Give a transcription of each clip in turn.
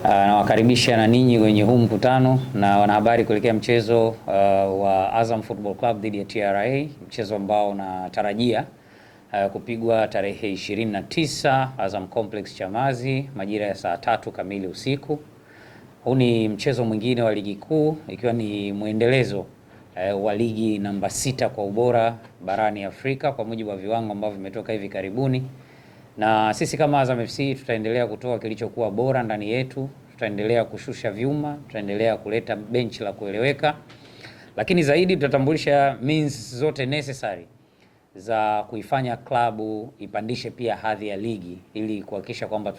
Nawakaribisha na ninyi kwenye huu mkutano na wanahabari kuelekea mchezo wa Azam Football Club dhidi ya TRA, mchezo ambao unatarajia kupigwa tarehe 29 Azam Complex Chamazi majira ya saa 3 kamili usiku. Huu ni mchezo mwingine wa ligi kuu ikiwa ni mwendelezo wa ligi namba 6 kwa ubora barani Afrika kwa mujibu wa viwango ambavyo vimetoka hivi karibuni. Na sisi kama Azam FC tutaendelea kutoa kilichokuwa bora ndani yetu, tutaendelea kushusha vyuma, tutaendelea kuleta benchi la kueleweka. Lakini zaidi tutatambulisha means zote necessary za kuifanya klabu ipandishe pia hadhi ya ligi ili kuhakikisha kwamba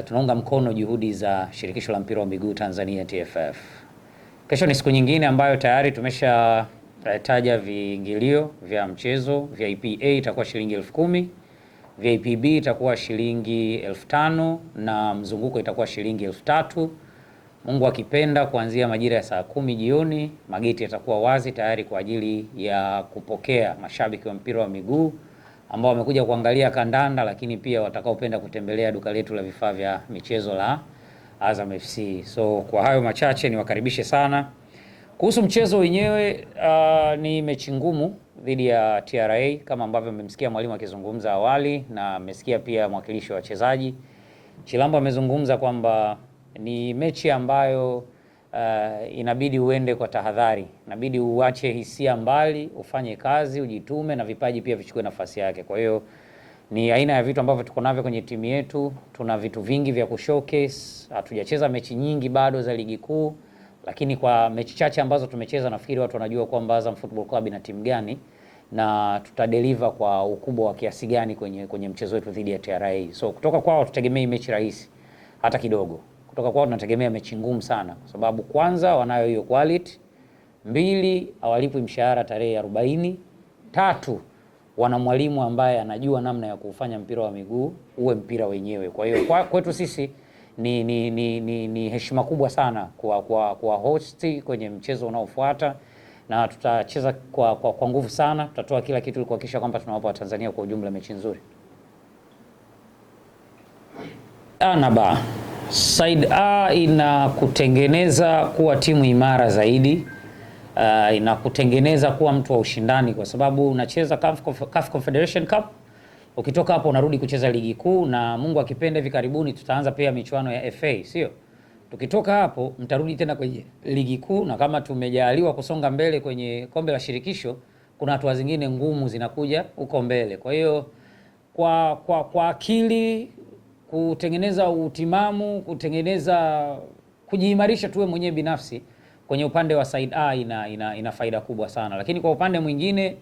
tunaunga mkono juhudi za Shirikisho la Mpira wa Miguu Tanzania TFF. Kesho ni siku nyingine ambayo tayari tumesha taja viingilio vya mchezo. VIP A itakuwa shilingi 10,000, VIP B itakuwa shilingi 5,000 na mzunguko itakuwa shilingi 3,000. Mungu akipenda, kuanzia majira ya saa 10 jioni mageti yatakuwa wazi tayari kwa ajili ya kupokea mashabiki wa mpira wa miguu ambao wamekuja kuangalia kandanda, lakini pia watakaopenda kutembelea duka letu la vifaa vya michezo la Azam FC. So kwa hayo machache niwakaribishe sana. Kuhusu mchezo wenyewe, ni mechi ngumu dhidi ya TRA kama ambavyo mmemsikia mwalimu akizungumza awali na mmesikia pia mwakilishi wa wachezaji. Chilambo amezungumza kwamba ni mechi ambayo inabidi uende kwa tahadhari, inabidi uache hisia mbali, ufanye kazi, ujitume na vipaji pia vichukue nafasi yake. Kwa hiyo ni aina ya vitu ambavyo tuko navyo kwenye timu yetu. Tuna vitu vingi vya kushowcase. Hatujacheza mechi nyingi bado za ligi kuu, lakini kwa mechi chache ambazo tumecheza nafikiri watu wanajua kwamba Azam Football Club ina timu gani na tutadeliver kwa ukubwa wa kiasi gani kwenye mchezo wetu dhidi ya TRA. So kutoka kwao tutegemei mechi rahisi hata kidogo. Kutoka kwao tunategemea mechi ngumu sana kwa sababu kwanza wanayo hiyo quality, 2 hawalipwi mshahara tarehe 40, 3 wana mwalimu ambaye anajua namna ya kufanya mpira wa miguu uwe mpira wenyewe. Kwa hiyo kwetu sisi ni heshima kubwa sana kwa host kwenye mchezo unaofuata, na tutacheza kwa nguvu sana. Tutatoa kila kitu ili kuhakikisha kwamba tunawapa Watanzania kwa ujumla mechi nzuri. Anaba Side A inakutengeneza kuwa timu imara zaidi, inakutengeneza kuwa mtu wa ushindani kwa sababu unacheza CAF Confederation Cup. Ukitoka hapo unarudi kucheza ligi kuu, na Mungu akipenda hivi karibuni tutaanza pia michuano ya FA, sio? Tukitoka hapo mtarudi tena kwenye ligi kuu, na kama tumejaliwa kusonga mbele kwenye kombe la shirikisho, kuna hatua zingine ngumu zinakuja huko mbele. Kwa hiyo kwa akili, kutengeneza utimamu, kujiimarisha tuwe mwenyewe binafsi kwenye upande wa Side A ina faida kubwa sana. Lakini kwa upande mwingine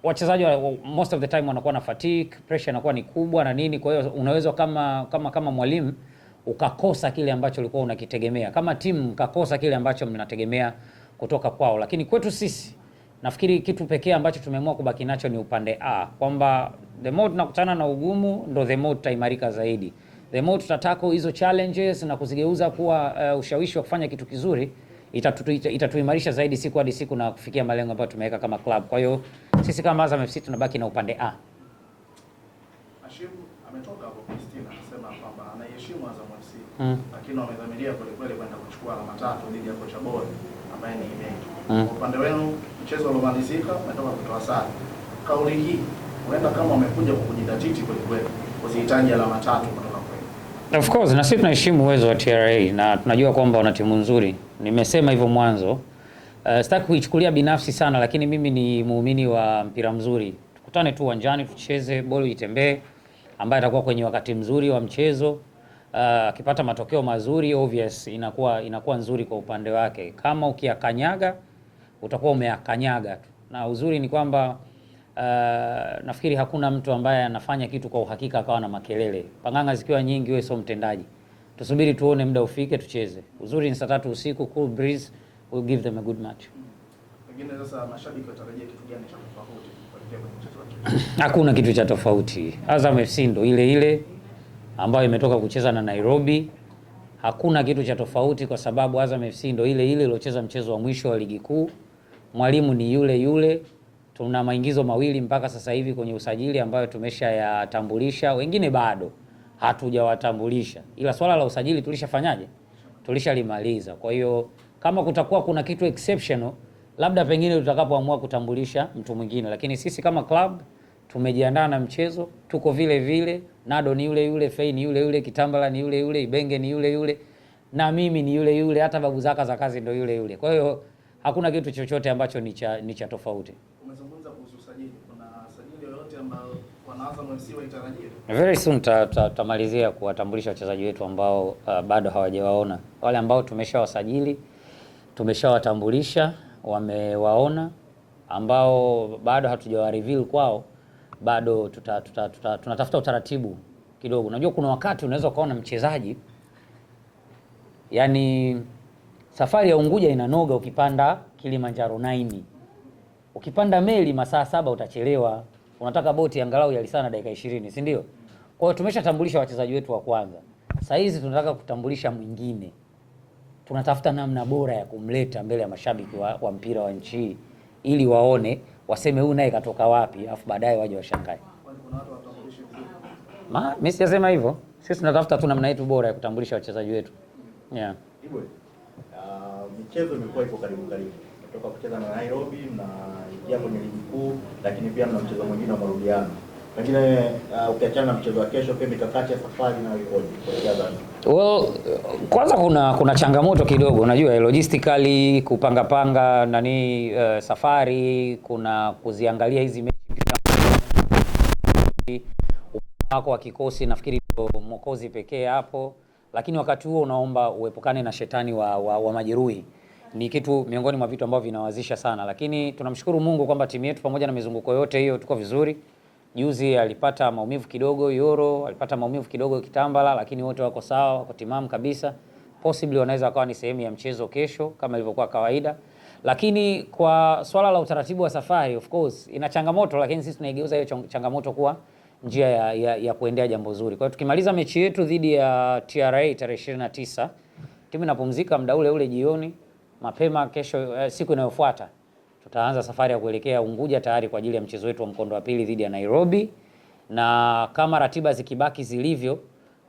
wachezaji most of the time wanakuwa na fatigue, pressure inakuwa ni kubwa na nini. Kwa hiyo unaweza kama mwalimu ukakosa kile ambacho ulikuwa unakitegemea, kama timu mkakosa kile ambacho mnategemea kutoka kwao. Lakini kwetu sisi nafikiri kitu pekee ambacho tumeamua kubaki nacho ni upande A, kwamba the more tunakutana na ugumu ndo the more tutaimarika zaidi, the more tutatako hizo challenges na kuzigeuza kuwa ushawishi wa kufanya kitu kizuri. Itatuimarisha zaidi siku hadi siku na kufikia malengo ambayo tumeweka kama club. Kwa hiyo sisi kama Azam FC tunabaki na upande A. Hashim ametoka hapo Kristina anasema kwamba anaheshimu Azam FC, lakini wamedhamiria kweli kwenda kuchukua alama 3 dhidi ya kocha bora ambaye ni Ibenge. Kwa upande wenu mchezo uliomalizika umetoka kutoa sare. Kauli hii huenda kama wamekuja kujidhatiti kweli usihitaji alama 3 kutoka kwenu. Of course, na sisi tunaheshimu uwezo wa TRA na tunajua kwamba wana timu nzuri. Nimesema hivyo mwanzo. Sitaki kuichukulia binafsi sana, lakini mimi ni muumini wa mpira mzuri. Tukutane tu uwanjani, tucheze, boli itembee, ambaye atakuwa kwenye wakati mzuri wa mchezo akipata matokeo mazuri, obvious inakuwa nzuri kwa upande wake. Kama ukiakanyaga utakuwa umeakanyaga tu. Na uzuri ni kwamba nafikiri hakuna mtu ambaye anafanya kitu kwa uhakika akawa na makelele. Panganga zikiwa nyingi, wewe sio mtendaji. Tusubiri tuone muda ufike tucheze. Uzuri ni saa 3 usiku, cool breeze will give them a good match. Pengine sasa mashabiki watarajia kitu gani cha tofauti kuelekea kwenye mchezo wa kesho? Hakuna kitu cha tofauti. Azam FC ndo ile ambayo imetoka kucheza na Nairobi. Hakuna kitu cha tofauti kwa sababu Azam FC ndo ile iliyocheza mchezo wa mwisho wa ligi kuu. Mwalimu ni yule. Tuna maingizo mawili mpaka sasa hivi kwenye usajili ambayo tumesha yatambulisha, wengine bado. hatujawatambulisha, ila swala la usajili tulishafanyaje, tulishalimaliza. Kwa hiyo kama kutakuwa kuna kitu exceptional, labda pengine tutakapoamua kutambulisha mtu mwingine, lakini sisi kama club tumejiandaa na mchezo, tuko vile vile. Nado ni yule yule, Fei ni yule yule, Kitambala ni yule yule, Ibenge ni yule yule, na mimi ni yule yule, hata babu zaka za kazi ndio yule yule. Kwa hiyo hakuna kitu chochote ambacho ni cha tofauti. Umezungumza kuhusu usajili, kuna sajili yoyote ambayo wanaanza FC waitarajie? Very soon tutamalizia kuwatambulisha wachezaji wetu ambao bado hawajawaona. Wale ambao tumeshawasajili, tumeshawatambulisha, wamewaona. Ambao bado hatujawa reveal kwao, bado tunatafuta utaratibu kidogo. Unajua kuna wakati unaweza ukaona mchezaji, yani safari ya Unguja inanoga ukipanda Kilimanjaro 9. Ukipanda meli masaa 7 utachelewa. Unataka boti angalau ya lisana dakika 20, si ndio? Kwa hiyo tumeshatambulisha wachezaji wetu wa kwanza. Sasa hizi tunataka kutambulisha mwingine. Tunatafuta namna bora ya kumleta mbele ya mashabiki wa mpira wa nchi hii, ili waone, waseme huyu naye katoka wapi, afu baadaye waje washangae. Kuna watu watambulishe vizuri. Mimi sijasema hivyo. Sisi tunatafuta tu namna yetu bora ya kutambulisha wachezaji wetu. Yeah. Hivyo. Michezo imekuwa ipo karibu. Kutoka kucheza na Nairobi na ingia kwenye ligi kuu, lakini pia mna mchezo mwingine wa marudiano. Pengine ukiachana na mchezo wa kesho, pia mikakati ya safari na ikoje kuelekea Zanzibar? Well, kwanza kuna changamoto kidogo, unajua logistically kupanga safari, kuna kuziangalia hizi mechi wako wa kikosi, nafikiri Mwokozi pekee hapo, lakini wakati huo unaomba uepukane na shetani wa majeruhi. Ni kitu miongoni mwa vitu ambavyo vinawazisha sana, lakini tunamshukuru Mungu kwamba timu yetu pamoja na mizunguko yote hiyo tuko vizuri. Juzi alipata maumivu kidogo Yoro, alipata maumivu kidogo Kitambala, lakini wote wako sawa, wako timamu kabisa. Possibly wanaweza wakawa ni sehemu ya mchezo kesho kama ilivyokuwa kawaida. Lakini kwa swala la utaratibu wa safari, of course ina changamoto, lakini sisi tunaigeuza hiyo changamoto kuwa njia ya kuendea jambo zuri. Kwa hiyo tukimaliza mechi yetu dhidi ya TRA tarehe 29, timu inapumzika muda ule ule jioni, mapema kesho siku inayofuata tutaanza safari ya kuelekea Unguja tayari kwa ajili ya mchezo wetu wa mkondo wa pili dhidi ya Nairobi, na kama ratiba zikibaki zilivyo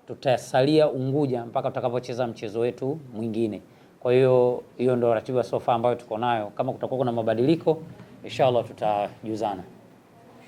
tutasalia Unguja mpaka tutakapocheza mchezo wetu mwingine. Kwa hiyo ndio ratiba so far ambayo tuko nayo. Kama kutakuwa kuna mabadiliko, inshallah tutajuzana.